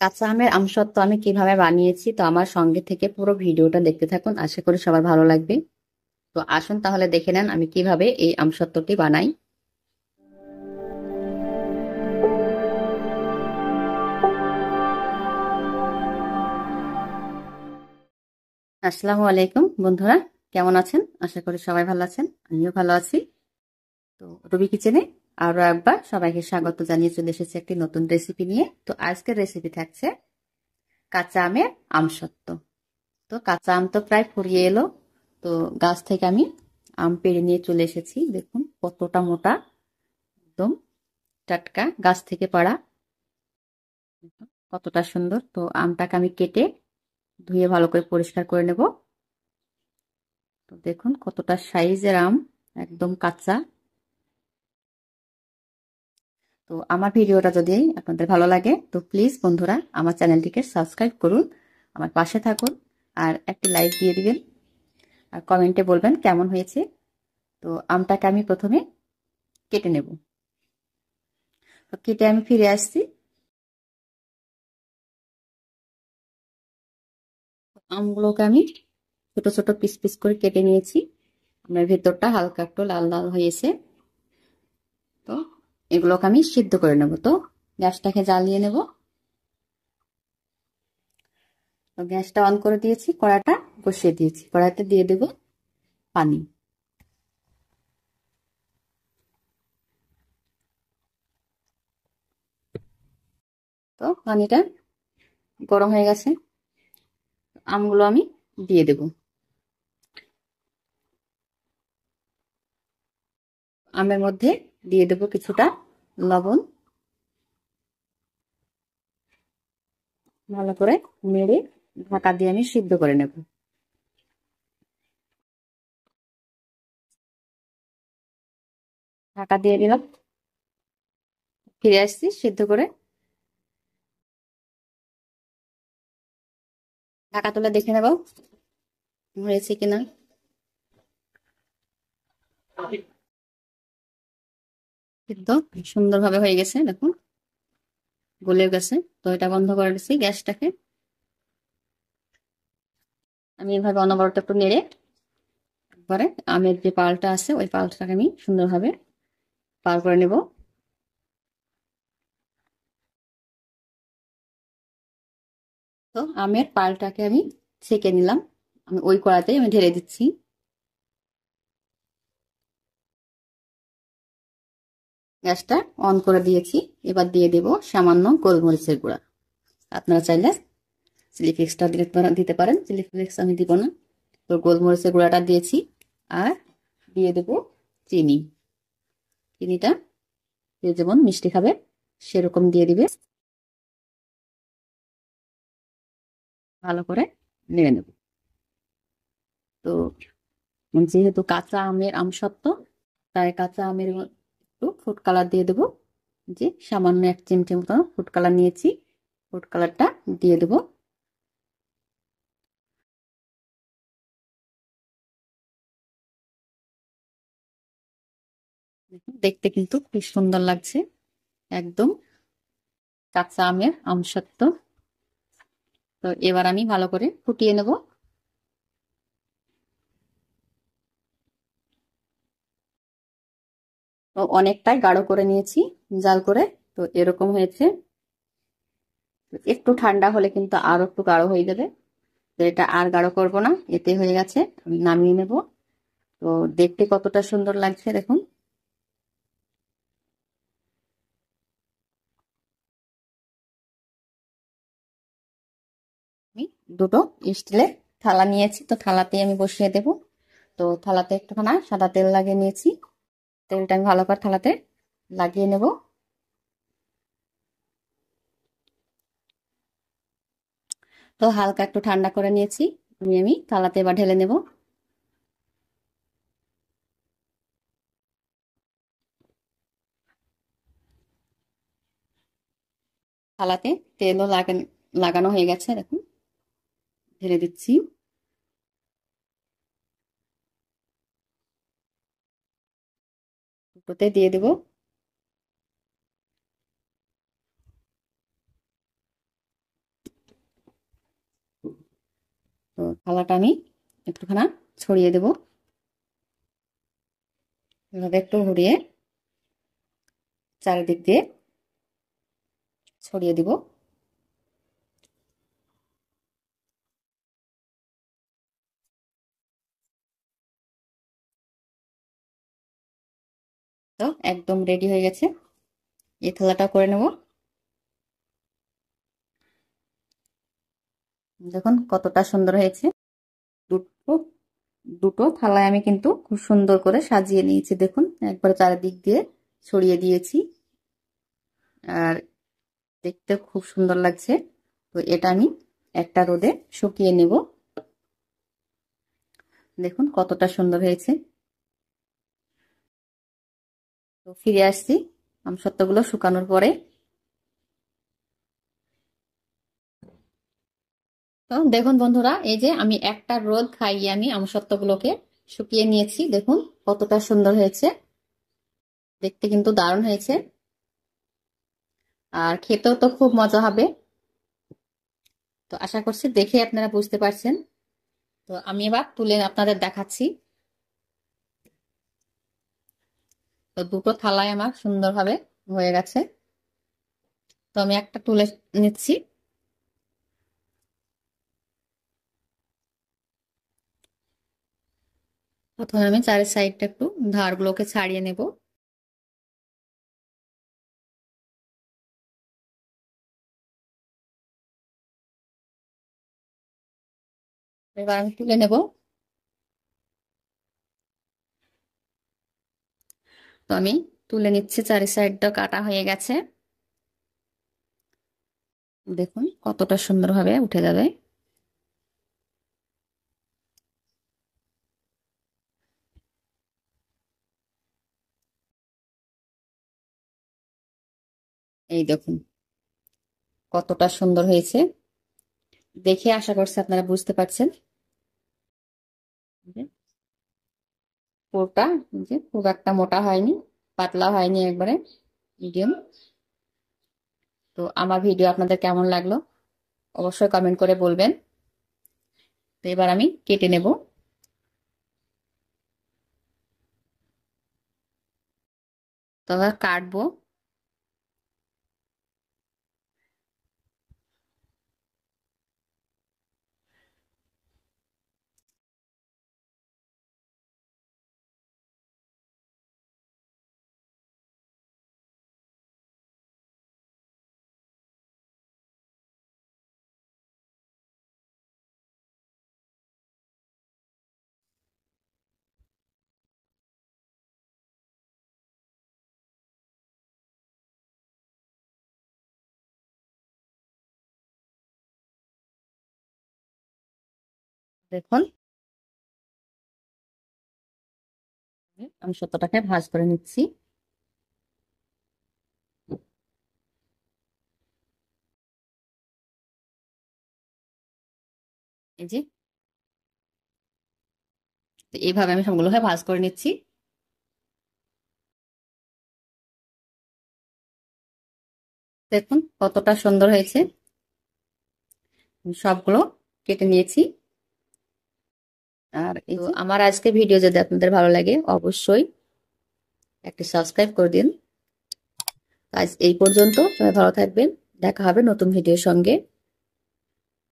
কাঁচা আমের আমসত্ত্ব আমি কিভাবে বানিয়েছি তো আমার সঙ্গে থেকে পুরো ভিডিওটা দেখতে থাকুন, আশা করি সবার ভালো লাগবে। তো আসুন তাহলে দেখে নেন আমি কিভাবে এই আমসত্ত্বটি বানাই। আসসালামু আলাইকুম বন্ধুরা, কেমন আছেন? আশা করি সবাই ভালো আছেন, আমিও ভালো আছি। তো রবি কিচেনে আরো একবার সবাইকে স্বাগত জানিয়ে চলে এসেছি একটি নতুন রেসিপি নিয়ে। তো আজকের রেসিপি থাকছে কাঁচা আমের আমসত্ত্ব। তো কাঁচা আম তো প্রায় ফুরিয়ে এলো। তো গাছ থেকে আমি আম পেড়ে নিয়ে চলে এসেছি, দেখুন কতটা মোটা, একদম টাটকা গাছ থেকে পাড়া, কতটা সুন্দর। তো আমটাকে আমি কেটে ধুয়ে ভালো করে পরিষ্কার করে নেব। তো দেখুন কতটা সাইজের আম, একদম কাঁচা। তো আমার ভিডিওটা যদি আপনাদের ভালো লাগে তো প্লিজ বন্ধুরা আমার চ্যানেলটিকে সাবস্ক্রাইব করুন, আমার পাশে থাকুন, আর একটি লাইক দিয়ে দিবেন, আর কমেন্টে বলবেন কেমন হয়েছে। তো আমটাকে আমি প্রথমে কেটে নেব। তো কেটে আমি ফিরে আসছি। আমগুলোকে আমি ছোট ছোট পিস পিস করে কেটে নিয়েছি। আমার ভেতরটা হালকা একটু লাল লাল হয়েছে। তো এগুলোকে আমি সিদ্ধ করে নেব। তো গ্যাসটাকে জ্বালিয়ে নেব। তো গ্যাসটা অন করে দিয়েছি, কড়াটা বসিয়ে দিয়েছি, কড়াইতে দিয়ে দেব পানি। তো পানিটা গরম হয়ে গেছে, আমগুলো আমি দিয়ে দেব। আমের মধ্যে দিয়ে দেব কিছুটা লবণ, ভালো করে নেড়ে ঢাকা দিয়ে আমি সিদ্ধ করে নেব। ঢাকা দিয়ে দিলাম, ফিরে আসছি সিদ্ধ করে। ঢাকা তুলে দেখে নেব হয়েছে কিনা। সিদ্ধ সুন্দরভাবে হয়ে গেছে, দেখুন গলে গেছে। তো এটা বন্ধ করে দিচ্ছি গ্যাসটাকে। আমি এভাবে অনবরত একটু নেড়ে পরে আমের যে পালটা আছে ওই পালটাকে আমি সুন্দরভাবে পার করে নেব। তো আমের পালটাকে আমি ছেঁকে নিলাম, আমি ওই কড়াতেই আমি ঢেলে দিচ্ছি। গ্যাসটা অন করে দিয়েছি, এবার দিয়ে দেব সামান্য গোলমরিচের গুঁড়া। আপনারা চাইলে চিলি ফ্লেক্সটা দিতে পারেন, চিলি ফ্লেক্স আমি দিব না। তো গোলমরিচের গুঁড়াটা দিয়েছি, আর দিয়ে দেব চিনি। চিনিটা যে যেমন মিষ্টি খাবে সেরকম দিয়ে দিবে। ভালো করে নেড়ে নেব। তো যেহেতু কাঁচা আমের আমসত্ত্ব, তাই কাঁচা আমের একটু ফুড কালার দিয়ে দেবো। যে সামান্য 1 চিমটি মতো ফুড কালার নিয়েছি, ফুড কালারটা দিয়ে দেবো। দেখতে কিন্তু খুব সুন্দর লাগছে, একদম কাঁচা আমের আমসত্ত্ব। তো এবার আমি ভালো করে ফুটিয়ে নেব। তো অনেকটাই গাঢ় করে নিয়েছি জাল করে, তো এরকম হয়েছে। একটু ঠান্ডা হলে কিন্তু আরো একটু গাঢ় হয়ে যাবে। তো এটা আর গাঢ় করব না, এতে হয়ে গেছে, আমি নামিয়ে নেব। তো দেখতে কতটা সুন্দর লাগছে দেখুন। আমি দুটো স্টিলের থালা নিয়েছি, তো থালাতে আমি বসিয়ে দেব। তো থালাতে একটুখানি সাদা তেল লাগিয়ে নিয়েছি, তেলটা আমি ভালো করে থালাতে লাগিয়ে নেব। তো হালকা একটু ঠান্ডা করে নিয়েছি, আমি থালাতে এবার ঢেলে নেব। থালাতে তেলও লাগানো হয়ে গেছে, দেখুন ঢেলে দিচ্ছি। দুটোতে দিয়ে দেব। থালাটা আমি একটুখানা ছড়িয়ে দেব, এভাবে একটু ঘুরিয়ে চারিদিক দিয়ে ছড়িয়ে দিব। তো একদম রেডি হয়ে গেছে, এই থালাটা করে নেব। দেখুন কতটা সুন্দর হয়েছে। দুটো দুটো থালায় আমি কিন্তু খুব সুন্দর করে সাজিয়ে নিয়েছি, দেখুন একবার চারিদিক দিয়ে ছড়িয়ে দিয়েছি, আর দেখতে খুব সুন্দর লাগছে। তো এটা আমি একটা রোদে শুকিয়ে নেব। দেখুন কতটা সুন্দর হয়েছে। তো ফিরে আসছি আমসত্ত্বগুলো শুকানোর পরে। তো দেখুন বন্ধুরা, এই যে আমি একটা রোদ খাইয়ে আমি আমসত্ত্বগুলোকে শুকিয়ে নিয়েছি, দেখুন কতটা সুন্দর হয়েছে, দেখতে কিন্তু দারুণ হয়েছে, আর খেতেও তো খুব মজা হবে। তো আশা করছি দেখে আপনারা বুঝতে পারছেন। তো আমি এবার তুলে আপনাদের দেখাচ্ছি। তো দুটো থালায় আমার সুন্দরভাবে হয়ে গেছে। তো আমি একটা তুলে নিচ্ছি। প্রথমে আমি চারের সাইডটা একটু ধারগুলোকে ছাড়িয়ে নেব। এবার আমি তুলে নেব। তো আমি তুলে নিচ্ছি, চারি সাইডটা কাটা হয়ে গেছে, দেখুন কতটা সুন্দরভাবে উঠে যাবে। এই দেখুন কতটা সুন্দর হয়েছে, দেখে আশা করছি আপনারা বুঝতে পারছেন। পুরোটা যে খুব একটা মোটা হয়নি, পাতলা হয়নি, একবারে মিডিয়াম। তো আমার ভিডিও আপনাদের কেমন লাগলো অবশ্যই কমেন্ট করে বলবেন। তো এবার আমি কেটে নেব। তো এবার কাটবো। দেখুন আমি সত্যটাকে ভাঁজ করে নিচ্ছি। এই যে এইভাবে আমি সবগুলোকে ভাঁজ করে নিচ্ছি। দেখুন কতটা সুন্দর হয়েছে, সবগুলো কেটে নিয়েছি। আর এই যে আমার আজকে ভিডিও যদি আপনাদের ভালো লাগে অবশ্যই একটা সাবস্ক্রাইব করে দিন। আজ এই পর্যন্ত, সবাই ভালো থাকবেন, দেখা হবে নতুন ভিডিওর সঙ্গে।